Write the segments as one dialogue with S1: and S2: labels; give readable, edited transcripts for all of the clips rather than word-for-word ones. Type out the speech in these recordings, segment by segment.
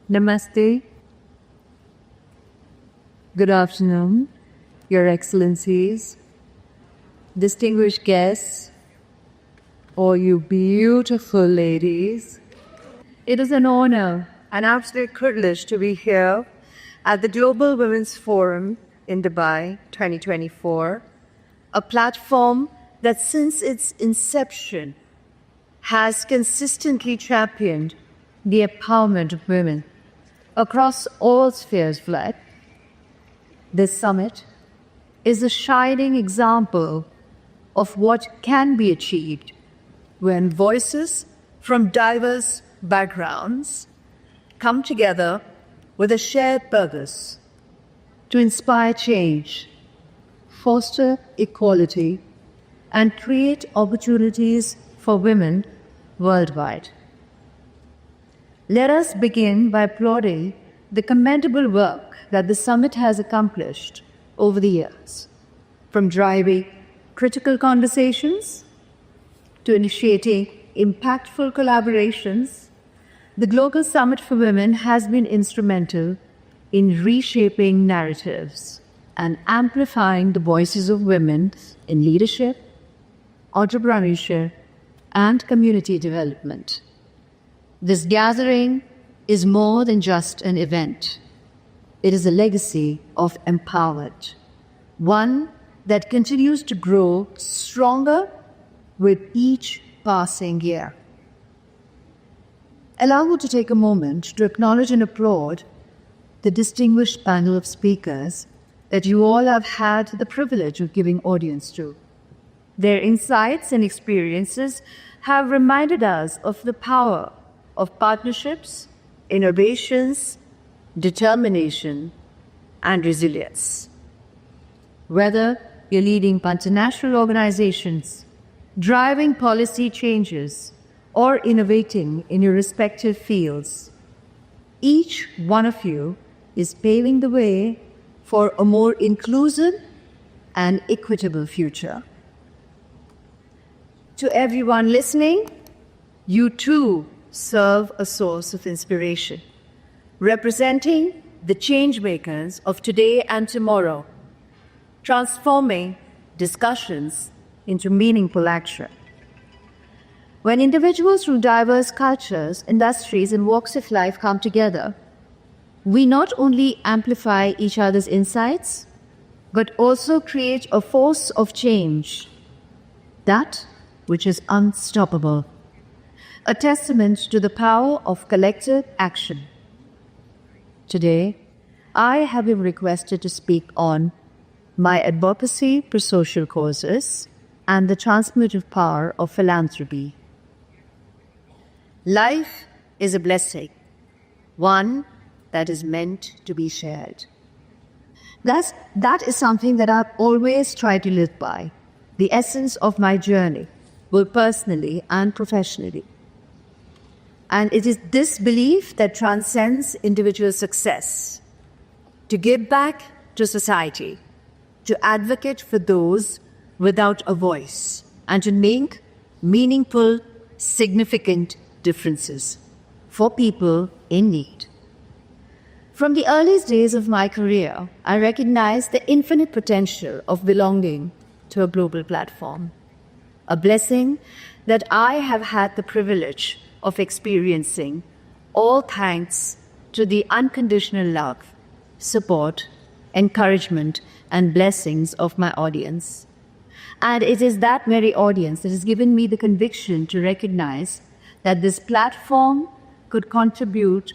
S1: Namaste. Good afternoon, Your Excellencies, distinguished guests, all you beautiful ladies. It is an honor and absolute privilege to be here at the Global Women's Forum in Dubai 2024, a platform that since its inception has consistently championed the empowerment of women across all spheres of life. This summit is a shining example of what can be achieved when voices from diverse backgrounds come together with a shared purpose to inspire change, foster equality, and create opportunities for women worldwide. Let us begin by applauding the commendable work that the summit has accomplished over the years, from driving critical conversations to initiating impactful collaborations. The Global Summit for Women has been instrumental in reshaping narratives and amplifying the voices of women in leadership, entrepreneurship, and community development. This gathering is more than just an event. It is a legacy of empowerment, one that continues to grow stronger with each passing year. Allow me to take a moment to acknowledge and applaud the distinguished panel of speakers that you all have had the privilege of giving audience to. Their insights and experiences have reminded us of the power of partnerships, innovations, determination, and resilience. Whether you're leading international organizations, driving policy changes, or innovating in your respective fields, each one of you is paving the way for a more inclusive and equitable future. To everyone listening, you too serve a source of inspiration, representing the change makers of today and tomorrow, transforming discussions into meaningful action. When individuals from diverse cultures, industries, and walks of life come together, we not only amplify each other's insights, but also create a force of change, that which is unstoppable, a testament to the power of collective action. Today, I have been requested to speak on my advocacy for social causes and the transformative power of philanthropy. Life is a blessing, one that is meant to be shared. That is something that I've always tried to live by, the essence of my journey, both personally and professionally. And it is this belief that transcends individual success, to give back to society, to advocate for those without a voice, and to make meaningful, significant differences for people in need. From the earliest days of my career, I recognized the infinite potential of belonging to a global platform, a blessing that I have had the privilege of experiencing, all thanks to the unconditional love, support, encouragement, and blessings of my audience. And it is that very audience that has given me the conviction to recognize that this platform could contribute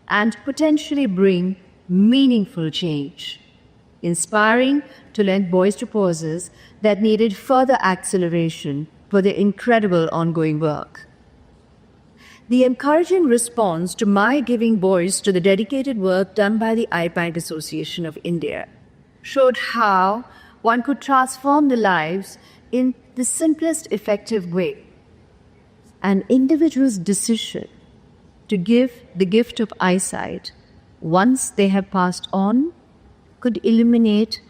S1: and potentially bring meaningful change, inspiring to lend voice to causes that needed further acceleration for their incredible ongoing work. The encouraging response to my giving voice to the dedicated work done by the Eye Bank Association of India showed how one could transform the lives in the simplest effective way. An individual's decision to give the gift of eyesight once they have passed on could illuminate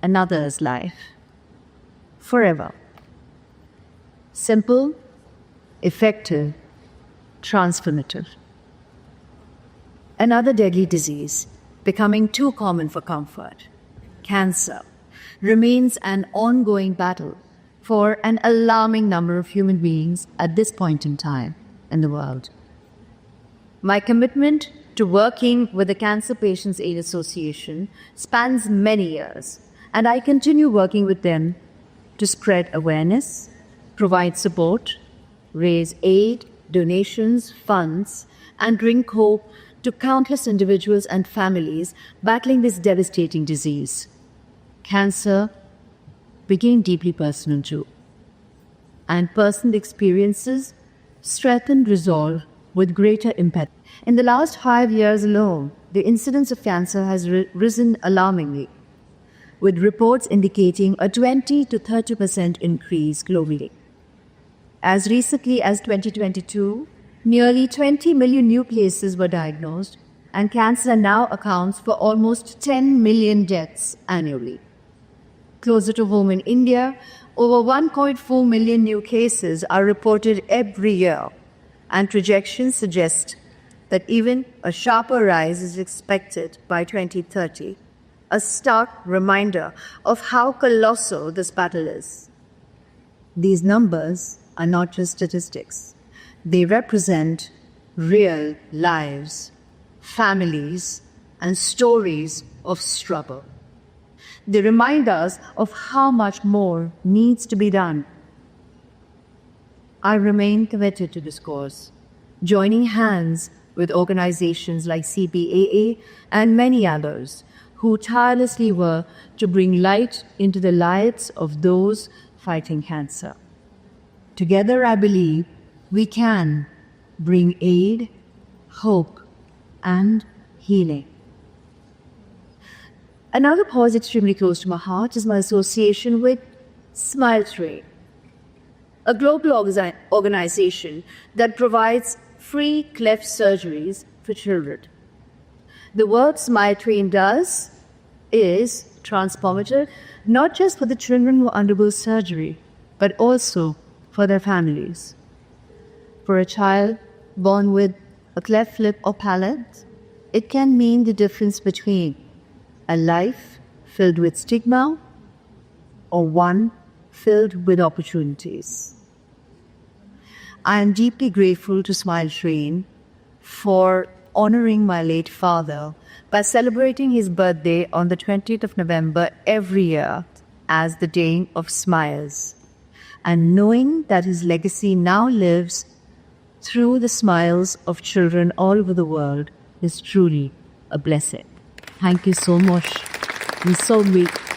S1: another's life forever. Simple, effective, transformative. Another deadly disease, becoming too common for comfort, cancer, remains an ongoing battle for an alarming number of human beings at this point in time in the world. My commitment to working with the Cancer Patients Aid Association spans many years, and I continue working with them to spread awareness, provide support, raise aid, donations, funds, and bring hope to countless individuals and families battling this devastating disease. Cancer became deeply personal too, and personal experiences strengthened resolve with greater empathy. In the last 5 years alone, the incidence of cancer has risen alarmingly, with reports indicating a 20 to 30% increase globally. As recently as 2022, nearly 20 million new cases were diagnosed, and cancer now accounts for almost 10 million deaths annually. Closer to home in India, over 1.4 million new cases are reported every year, and projections suggest that even a sharper rise is expected by 2030, a stark reminder of how colossal this battle is. These numbers are not just statistics. They represent real lives, families, and stories of struggle. They remind us of how much more needs to be done. I remain committed to this cause, joining hands with organizations like CPAA and many others who tirelessly work to bring light into the lives of those fighting cancer. Together, I believe we can bring aid, hope, and healing. Another cause extremely close to my heart is my association with Smile Train, a global organization that provides free cleft surgeries for children. The work Smile Train does is transformative, not just for the children who undergo surgery, but also for their families. For a child born with a cleft lip or palate, it can mean the difference between a life filled with stigma or one filled with opportunities. I am deeply grateful to Smile Train for honoring my late father by celebrating his birthday on the 20th of November every year as the Day of Smiles, and knowing that his legacy now lives through the smiles of children all over the world is truly a blessing. Thank you so much. I'm so grateful.